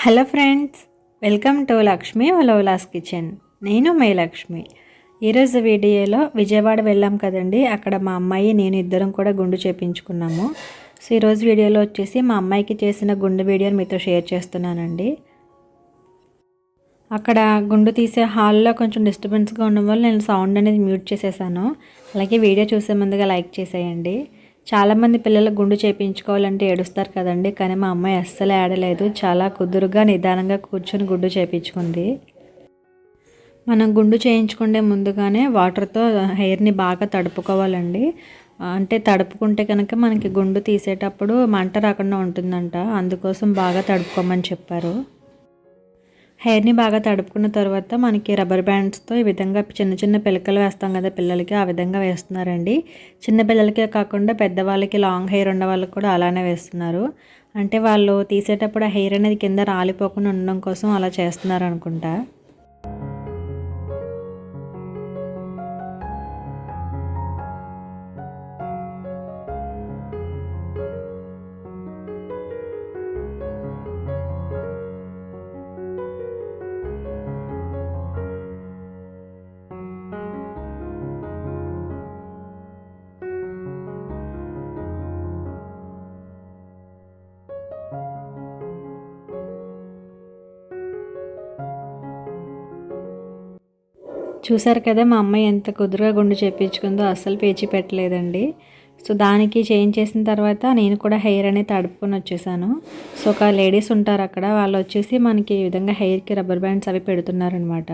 Hello friends, welcome to Lakshmi వలోలాస్ kitchen. నేను మే లక్ష్మి. ఈరోజు వీడియోలో విజయవాడ వెళ్ళాం కదండి. అక్కడ మా అమ్మాయి నేను ఇద్దరం కూడా గుండు చేయించుకున్నాము. సో ఈరోజు వీడియోలో వచ్చేసి మా అమ్మాయికి చేసిన గుండు వీడియోని మీతో షేర్ చేస్తున్నానండి. అక్కడ గుండు తీసే హాల్లో కొంచెం డిస్టర్బెన్స్గా ఉండడం వల్ల నేను సౌండ్ అనేది మ్యూట్ చేసేసాను. అలాగే వీడియో చూసే ముందుగా లైక్ చేసేయండి. చాలామంది పిల్లలు గుండు చేయించుకోవాలంటే ఏడుస్తారు కదండి, కానీ మా అమ్మాయి అస్సలు ఏడలేదు. చాలా కుదురుగా నిదానంగా కూర్చొని గుండు చేయించుకుంది. మనం గుండు చేయించుకుంటే ముందుగానే వాటర్తో హెయిర్ని బాగా తడుపుకోవాలండి. అంటే తడుపుకుంటే కనుక మనకి గుండు తీసేటప్పుడు మంట రాకుండా ఉంటుందంట. అందుకోసం బాగా తడుపుకోమని చెప్పారు. హెయిర్ని బాగా తడుపుకున్న తర్వాత మనకి రబ్బర్ బ్యాండ్స్తో ఈ విధంగా చిన్న చిన్న పిలకలు వేస్తాం కదా పిల్లలకి, ఆ విధంగా వేస్తున్నారండి. చిన్న పిల్లలకే కాకుండా పెద్దవాళ్ళకి, లాంగ్ హెయిర్ ఉన్న వాళ్ళకి కూడా అలానే వేస్తున్నారు. అంటే వాళ్ళు తీసేటప్పుడు ఆ హెయిర్ అనేది కింద రాలిపోకుండా ఉండడం కోసం అలా చేస్తున్నారు అనుకుంటా. చూసారు కదా మా అమ్మాయి ఎంత కుదురుగా గుండు చేయించుకుందో, అస్సలు పేచి పెట్టలేదండి. సో దానికి చేంజ్ చేసిన తర్వాత నేను కూడా హెయిర్ అనేది తడుపుకొని వచ్చేసాను. సో ఒక లేడీస్ ఉంటారు అక్కడ, వాళ్ళు వచ్చేసి మనకి ఈ విధంగా హెయిర్కి రబ్బర్ బ్యాండ్స్ అవి పెడుతున్నారనమాట.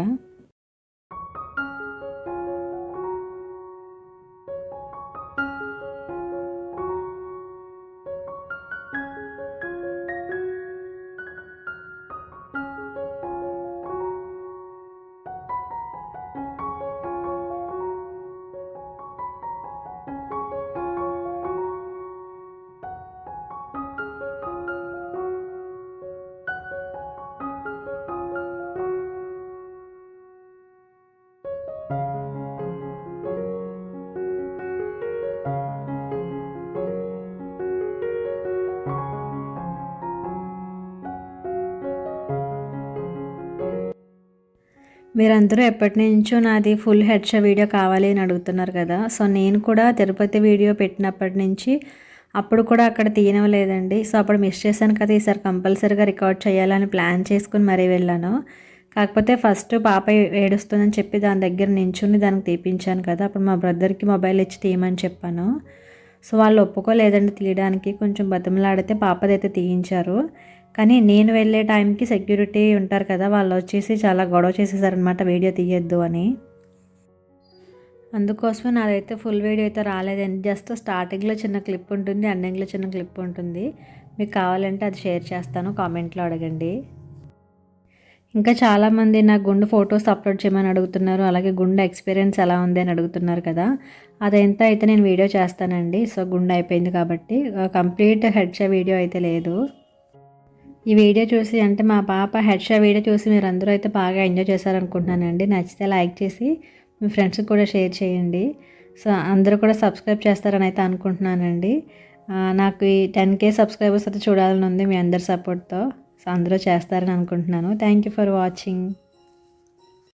మీరందరూ ఎప్పటి నుంచో నాది ఫుల్ హెడ్ షో వీడియో కావాలి అని అడుగుతున్నారు కదా. సో నేను కూడా తిరుపతి వీడియో పెట్టినప్పటి నుంచి అప్పుడు కూడా అక్కడ తీయనవలేదండి. సో అప్పుడు మిస్ చేశాను కదా, ఈసారి కంపల్సరీగా రికార్డ్ చేయాలని ప్లాన్ చేసుకుని మరీ వెళ్ళాను. కాకపోతే ఫస్ట్ పాప ఏడుస్తుందని చెప్పి దాని దగ్గర నించుని దానికి తీపించాను కదా. అప్పుడు మా బ్రదర్కి మొబైల్ ఇచ్చి తీయమని చెప్పాను. సో వాళ్ళు ఒప్పుకోలేదండి తీయడానికి. కొంచెం బతిమలాడితే పాపదైతే తీయించారు. కానీ నేను వెళ్ళే టైంకి సెక్యూరిటీ ఉంటారు కదా, వాళ్ళు వచ్చేసి చాలా గొడవ చేసేసారనమాట వీడియో తీయొద్దు అని. అందుకోసమే నాదైతే ఫుల్ వీడియో అయితే రాలేదండి. జస్ట్ స్టార్టింగ్లో చిన్న క్లిప్ ఉంటుంది, ఎండింగ్లో చిన్న క్లిప్ ఉంటుంది. మీకు కావాలంటే అది షేర్ చేస్తాను, కామెంట్లో అడగండి. ఇంకా చాలామంది నా గుండు ఫొటోస్ అప్లోడ్ చేయమని అడుగుతున్నారు. అలాగే గుండు ఎక్స్పీరియన్స్ ఎలా ఉంది అని అడుగుతున్నారు కదా. అదంతా అయితే నేను వీడియో చేస్తానండి. సో గుండు అయిపోయింది కాబట్టి కంప్లీట్ హెడ్ షో వీడియో అయితే లేదు. ఈ వీడియో చూసి అంటే మా పాప హెడ్ షో వీడియో చూసి మీరందరూ అయితే బాగా ఎంజాయ్ చేశారనుకుంటున్నానండి. నచ్చితే లైక్ చేసి మీ ఫ్రెండ్స్కి కూడా షేర్ చేయండి. సో అందరూ కూడా సబ్స్క్రైబ్ చేస్తారని అయితే అనుకుంటున్నానండి. నాకు ఈ 10K సబ్స్క్రైబర్స్ అయితే చూడాలని ఉంది మీ అందరి సపోర్ట్తో. సో అందరూ చేస్తారని అనుకుంటున్నాను. Thank you for watching.